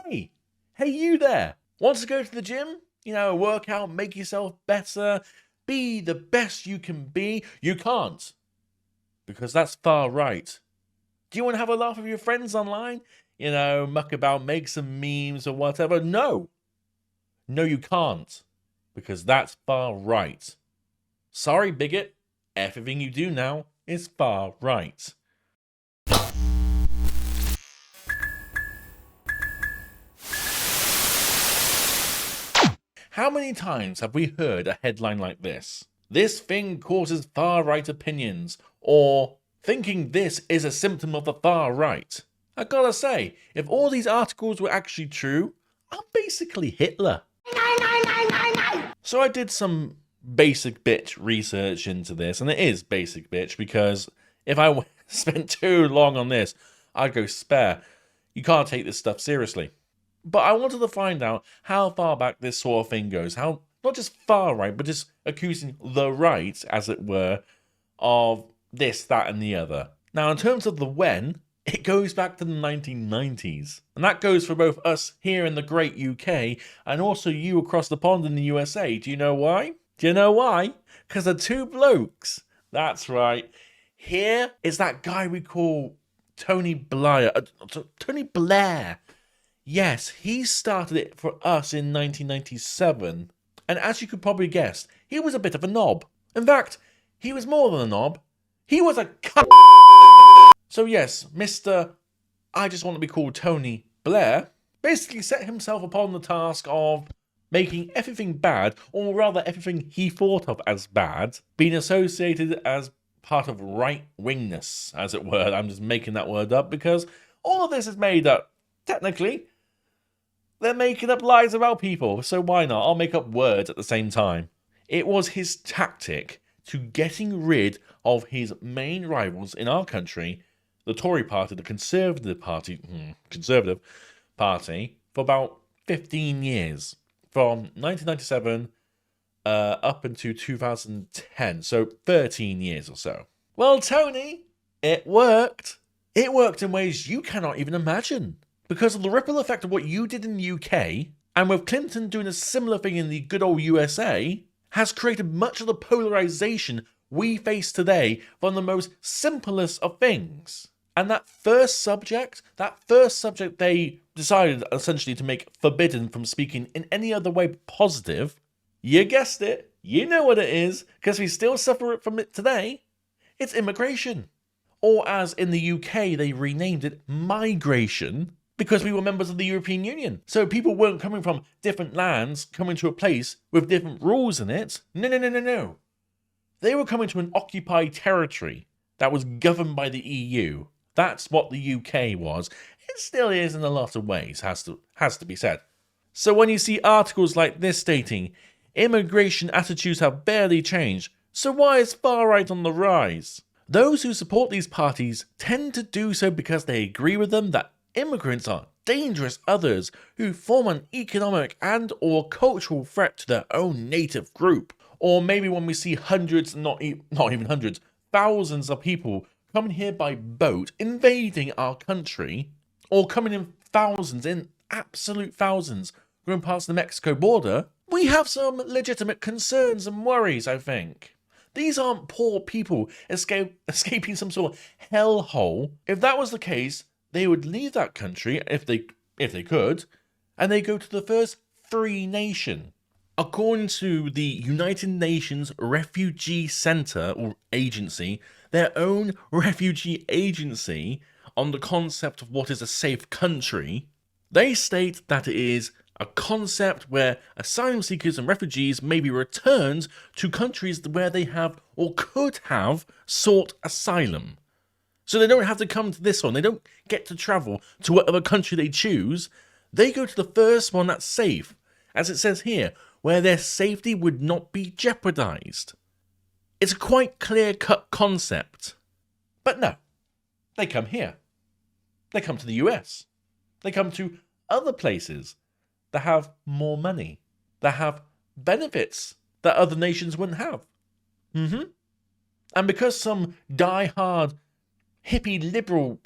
Hey, you there. Want to go to the gym? Work out, make yourself better, be the best you can be? You can't. Because that's far right. Do you want to have a laugh with your friends online? Muck about, make some memes or whatever? No. No, you can't. Because that's far right. Sorry, bigot. Everything you do now is far right. How many times have we heard a headline like this? This thing causes far-right opinions, or thinking this is a symptom of the far right. I gotta say, if all these articles were actually true, I'm basically Hitler. So I did some basic bitch research into this, and it is basic bitch because if I spent too long on this, I'd go spare. You can't take this stuff seriously. But I wanted to find out how far back this sort of thing goes. How, not just far right, but just accusing the right, as it were, of this, that, and the other. Now, in terms of the when, it goes back to the 1990s. And that goes for both us here in the great UK and also you across the pond in the USA. Do you know why? Do you know why? Because the two blokes. That's right. Here is that guy we call Tony Blair. Tony Blair. Yes, he started it for us in 1997, and as you could probably guess, he was a bit of a knob. In fact, he was more than a knob. He was a So yes, Mr. I just want to be called Tony Blair basically set himself upon the task of making everything bad, or rather everything he thought of as bad, being associated as part of right-wingness, as it were. I'm just making that word up because all of this is made up, technically. They're making up lies about people, so why not? I'll make up words at the same time. It was his tactic to getting rid of his main rivals in our country, the Tory party, the Conservative Party, for about 15 years. From 1997 up into 2010, so 13 years or so. Well, Tony, it worked. It worked in ways you cannot even imagine. Because of the ripple effect of what you did in the UK, and with Clinton doing a similar thing in the good old USA, has created much of the polarization we face today from the most simplest of things. And that first subject they decided essentially to make forbidden from speaking in any other way positive, you guessed it, you know what it is, because we still suffer from it today, it's immigration. Or as in the UK they renamed it, migration, because we were members of the European Union. So people weren't coming from different lands, coming to a place with different rules in it. No. They were coming to an occupied territory that was governed by the EU. That's what the UK was. It still is in a lot of ways, has to be said. So when you see articles like this stating, immigration attitudes have barely changed, so why is far right on the rise? Those who support these parties tend to do so because they agree with them that immigrants are dangerous others who form an economic and or cultural threat to their own native group. Or maybe when we see hundreds, not even hundreds, thousands of people coming here by boat, invading our country, or coming in thousands, in absolute thousands, going past the Mexico border, we have some legitimate concerns and worries, I think. These aren't poor people escaping some sort of hellhole. If that was the case, they would leave that country, if they could, and they go to the first free nation. According to the United Nations Refugee Center or Agency, their own refugee agency on the concept of what is a safe country, they state that it is a concept where asylum seekers and refugees may be returned to countries where they have or could have sought asylum. So they don't have to come to this one. They don't get to travel to whatever country they choose. They go to the first one that's safe, as it says here, where their safety would not be jeopardized. It's a quite clear-cut concept. But no, they come here. They come to the US. They come to other places that have more money, that have benefits that other nations wouldn't have. And because some die-hard hippie liberal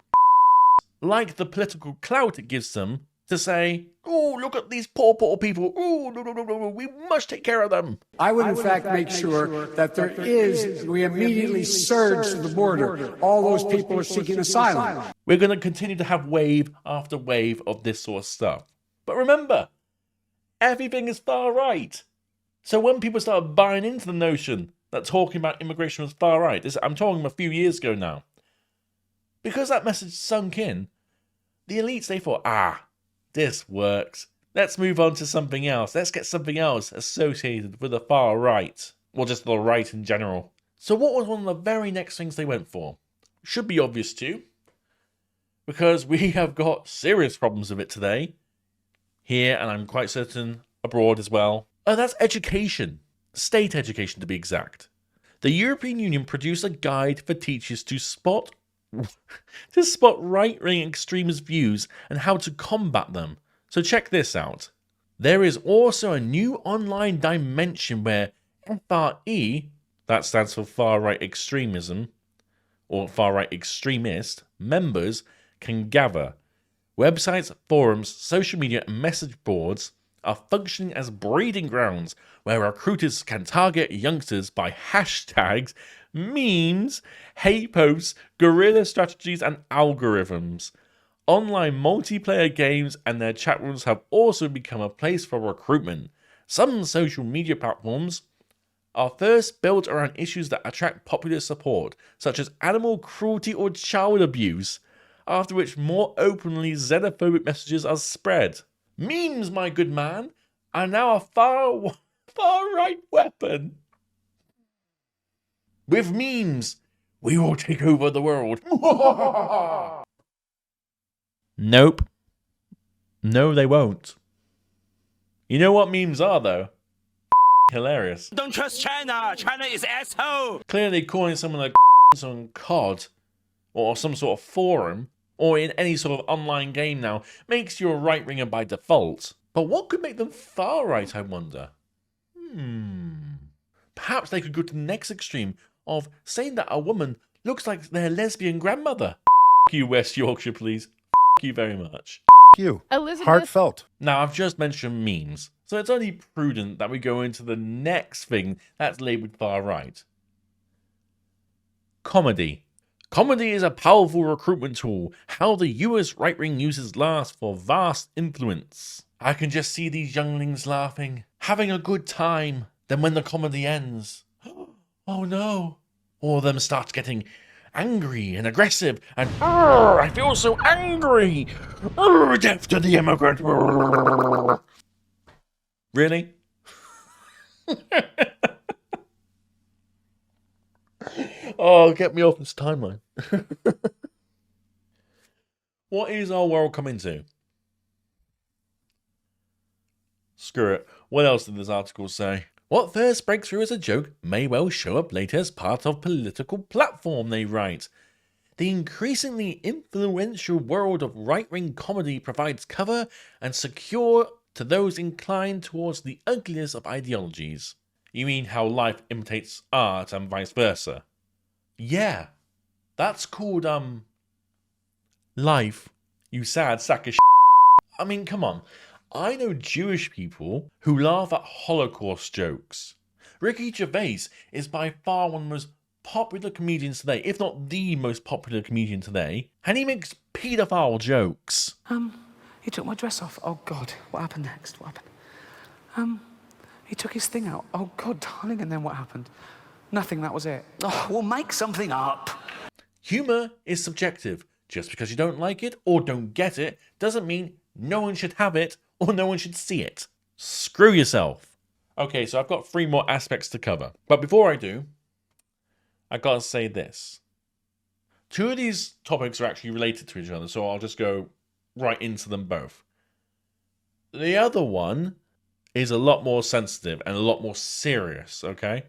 like the political clout it gives them, to say, oh, look at these poor people. Oh, no, we must take care of them. I would, in fact, make sure that we immediately surge to the border. All those people are seeking asylum. We're going to continue to have wave after wave of this sort of stuff. But remember, everything is far right. So when people start buying into the notion that talking about immigration was far right, I'm talking a few years ago now, because that message sunk in, the elites, they thought, this works. Let's move on to something else. Let's get something else associated with the far right, or just the right in general. So what was one of the very next things they went for? Should be obvious to you, because we have got serious problems with it today, here, and I'm quite certain abroad as well. That's education. State education, to be exact. The European Union produced a guide for teachers to spot right-wing extremist views and how to combat them. So check this out. There is also a new online dimension where FRE, that stands for far-right extremism, or far-right extremist, members can gather. Websites, forums, social media, and message boards are functioning as breeding grounds where recruiters can target youngsters by hashtags, memes, hate posts, guerrilla strategies, and algorithms. Online multiplayer games and their chat rooms have also become a place for recruitment. Some social media platforms are first built around issues that attract popular support, such as animal cruelty or child abuse, after which more openly xenophobic messages are spread. Memes, my good man, are now a far-right weapon. With memes, we will take over the world. Nope. No, they won't. You know what memes are, though? Hilarious. Don't trust China. China is asshole. Clearly calling someone a on COD or some sort of forum or in any sort of online game now makes you a right-winger by default. But what could make them far-right, I wonder? Perhaps they could go to the next extreme of saying that a woman looks like their lesbian grandmother. You, West Yorkshire, please. You very much. You. Elizabeth. Heartfelt. Now, I've just mentioned memes, so it's only prudent that we go into the next thing that's labelled far right. Comedy. Comedy is a powerful recruitment tool. How the US right wing uses laughs for vast influence. I can just see these younglings laughing, having a good time. Then when the comedy ends, oh no, all of them start getting angry and aggressive and I feel so angry. Death to the immigrant. Really? Oh, get me off this timeline. What is our world coming to? Screw it. What else did this article say? What first breaks through as a joke may well show up later as part of political platform, they write. The increasingly influential world of right-wing comedy provides cover and secure to those inclined towards the ugliest of ideologies. You mean how life imitates art and vice versa? Yeah, that's called, life, you sad sack of shit. I mean, come on. I know Jewish people who laugh at Holocaust jokes. Ricky Gervais is by far one of the most popular comedians today, if not the most popular comedian today, and he makes paedophile jokes. He took my dress off. Oh, God. What happened next? What happened? He took his thing out. Oh, God, darling, and then what happened? Nothing, that was it. Oh, well, make something up. Humour is subjective. Just because you don't like it or don't get it doesn't mean no one should have it or no one should see it. Screw yourself. Okay, so I've got 3 more aspects to cover. But before I do, I gotta say this. 2 of these topics are actually related to each other, so I'll just go right into them both. The other one is a lot more sensitive and a lot more serious, okay?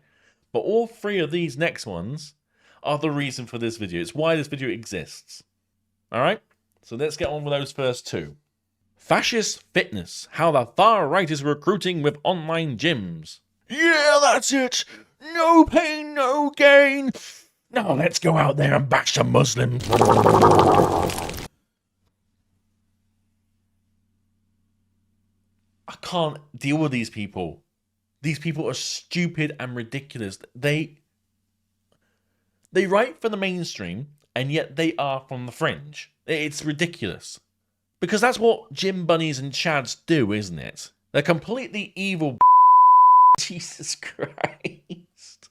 But all 3 of these next ones are the reason for this video. It's why this video exists. Alright? So let's get on with those first 2. Fascist fitness. How the far right is recruiting with online gyms. Yeah, that's it. No pain, no gain. Now let's go out there and bash some Muslims. I can't deal with these people. These people are stupid and ridiculous. They write for the mainstream, and yet they are from the fringe. It's ridiculous. Because that's what gym bunnies and chads do, isn't it? They're completely evil. Jesus Christ.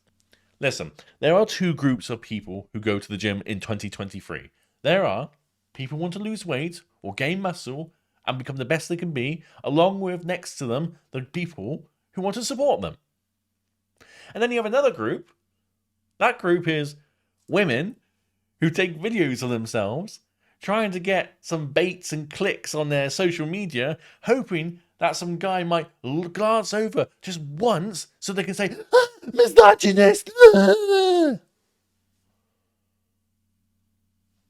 Listen, there are two groups of people who go to the gym in 2023. There are people who want to lose weight or gain muscle and become the best they can be, along with next to them, the people who want to support them. And then you have another group. That group is women who take videos of themselves, trying to get some baits and clicks on their social media, hoping that some guy might glance over just once so they can say, ah, misogynist.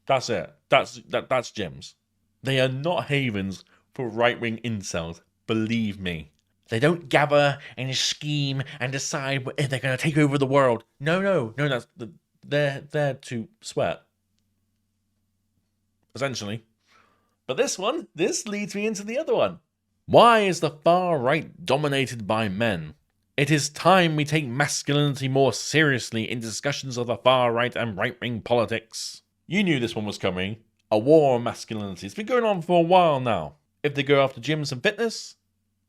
That's it. That's gyms. They are not havens for right-wing incels. Believe me. They don't gather and scheme and decide if they're going to take over the world. No. They're there to sweat. Essentially. But this leads me into the other one. Why is the far right dominated by men? It is time we take masculinity more seriously in discussions of the far right and right-wing politics. You knew this one was coming. A war on masculinity. It's been going on for a while now. If they go after gyms and fitness,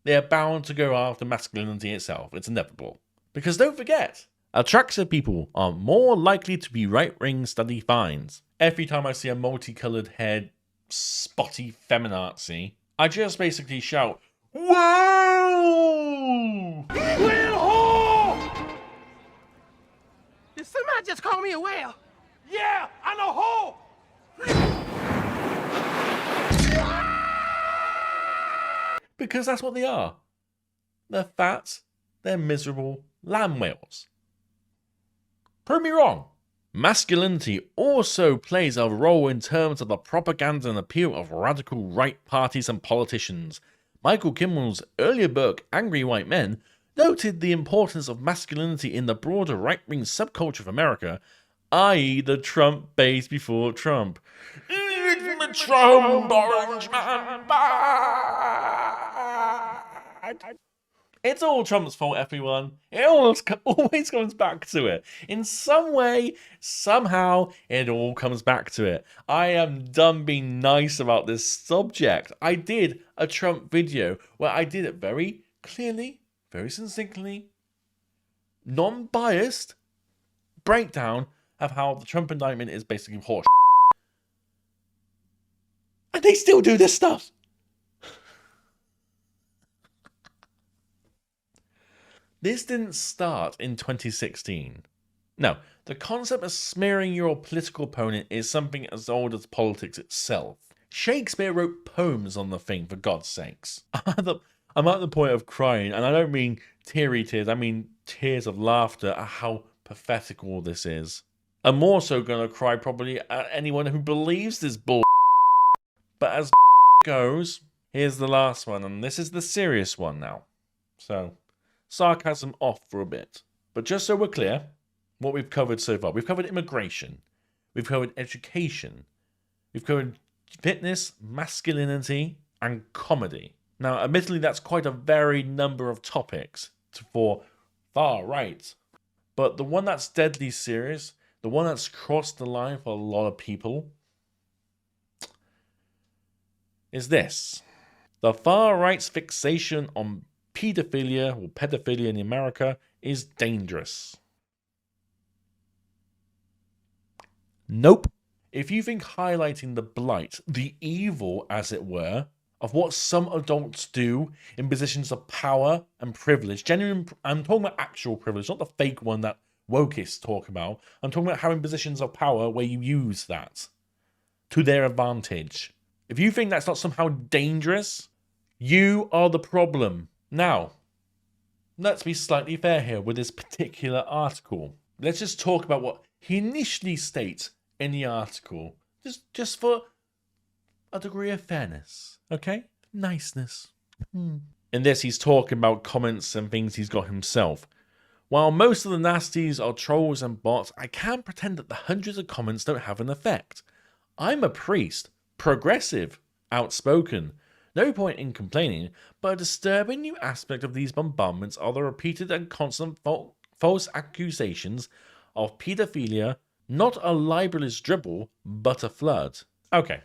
they are bound to go after masculinity itself. It's inevitable. Because don't forget, attractive people are more likely to be right-wing study finds. Every time I see a multicolored haired, spotty feminazi, I just basically shout, "Whoa! Whale hole! Did somebody just call me a whale? Yeah, I'm a hole! Because that's what they are. They're fat, they're miserable lamb whales. Prove me wrong. Masculinity also plays a role in terms of the propaganda and appeal of radical right parties and politicians. Michael Kimmel's earlier book, Angry White Men, noted the importance of masculinity in the broader right-wing subculture of America, i.e. the Trump base before Trump. It's the Trump orange man bad. It's all Trump's fault, everyone. It always comes back to it. In some way, somehow, it all comes back to it. I am done being nice about this subject. I did a Trump video where I did it very clearly, very succinctly, non-biased breakdown of how the Trump indictment is basically horse. And they still do this stuff. This didn't start in 2016. No, the concept of smearing your political opponent is something as old as politics itself. Shakespeare wrote poems on the thing, for God's sakes. I'm at the point of crying, and I don't mean teary tears, I mean tears of laughter at how pathetic all this is. I'm also gonna cry probably at anyone who believes this bull. But as goes, here's the last one, and this is the serious one now. So, sarcasm off for a bit. But just so we're clear, what we've covered so far. We've covered immigration. We've covered education. We've covered fitness, masculinity, and comedy. Now, admittedly, that's quite a varied number of topics for far right. But the one that's deadly serious, the one that's crossed the line for a lot of people, is this. The far right's fixation on pedophilia, or pedophilia in America, is dangerous. Nope. If you think highlighting the blight, the evil, as it were, of what some adults do in positions of power and privilege, genuine, I'm talking about actual privilege, not the fake one that wokeists talk about. I'm talking about having positions of power where you use that to their advantage. If you think that's not somehow dangerous, you are the problem. Now, let's be slightly fair here with this particular article. Let's just talk about what he initially states in the article, just for a degree of fairness, okay? Niceness. In this, he's talking about comments and things he's got himself. While most of the nasties are trolls and bots, I can't pretend that the hundreds of comments don't have an effect. I'm a priest, progressive, outspoken, No point in complaining, but a disturbing new aspect of these bombardments are the repeated and constant false accusations of paedophilia, not a libelous dribble, but a flood. Okay.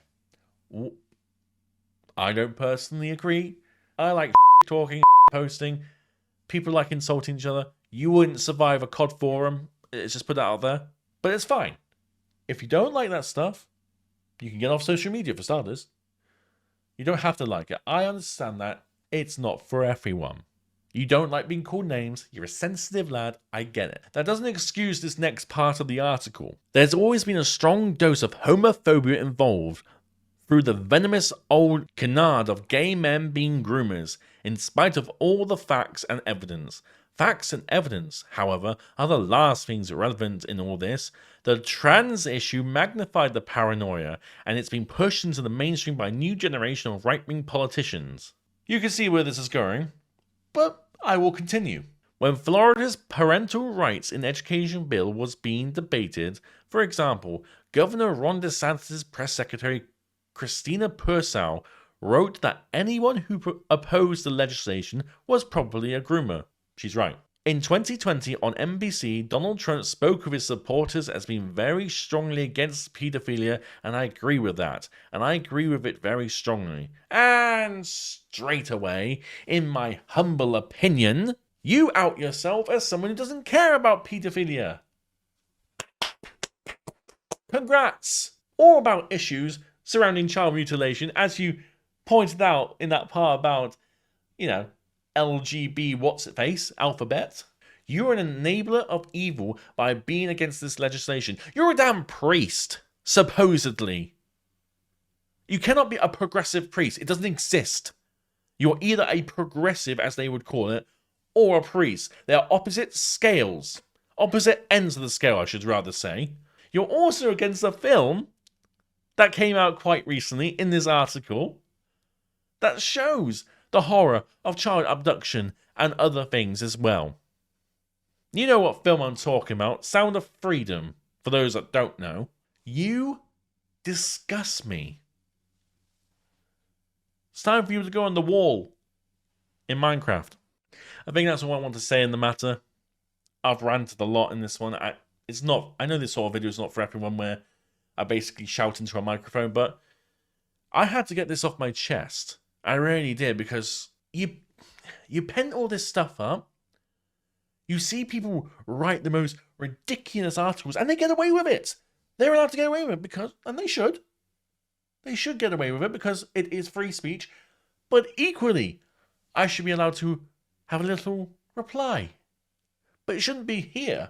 I don't personally agree. I like talking, posting. People like insulting each other. You wouldn't survive a COD forum. It's just put that out there. But it's fine. If you don't like that stuff, you can get off social media for starters. You don't have to like it. I understand that. It's not for everyone. You don't like being called names. You're a sensitive lad. I get it. That doesn't excuse this next part of the article. There's always been a strong dose of homophobia involved through the venomous old canard of gay men being groomers, in spite of all the facts and evidence. Facts and evidence, however, are the last things relevant in all this. The trans issue magnified the paranoia, and it's been pushed into the mainstream by a new generation of right-wing politicians. You can see where this is going, but I will continue. When Florida's parental rights in education bill was being debated, for example, Governor Ron DeSantis' press secretary Christina Purcell wrote that anyone who opposed the legislation was probably a groomer. She's right. In 2020 on NBC, Donald Trump spoke of his supporters as being very strongly against pedophilia, and I agree with that. And I agree with it very strongly. And straight away, in my humble opinion, you out yourself as someone who doesn't care about pedophilia. Congrats! All about issues surrounding child mutilation, as you pointed out in that part about, LGB what's-it-face, alphabet. You're an enabler of evil by being against this legislation. You're a damn priest, supposedly. You cannot be a progressive priest. It doesn't exist. You're either a progressive, as they would call it, or a priest. They are opposite scales. Opposite ends of the scale, I should rather say. You're also against a film that came out quite recently in this article that shows the horror of child abduction and other things as well. You know what film I'm talking about, Sound of Freedom, for those that don't know. You disgust me. It's time for you to go on the wall in Minecraft. I think that's all I want to say in the matter. I've ranted a lot in this one. I know this sort of video is not for everyone where I basically shout into a microphone, but I had to get this off my chest. I really did, because you pen all this stuff up, you see people write the most ridiculous articles, and they get away with it. They're allowed to get away with it and they should. They should get away with it because it is free speech. But equally, I should be allowed to have a little reply. But it shouldn't be here.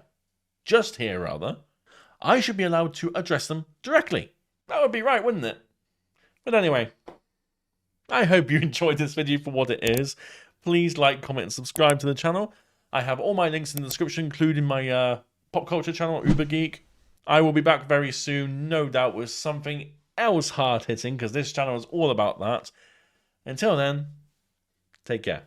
Just here, rather. I should be allowed to address them directly. That would be right, wouldn't it? But anyway, I hope you enjoyed this video for what it is. Please like, comment, and subscribe to the channel. I have all my links in the description, including my pop culture channel, Uber Geek. I will be back very soon, no doubt, with something else hard-hitting, because this channel is all about that. Until then, take care.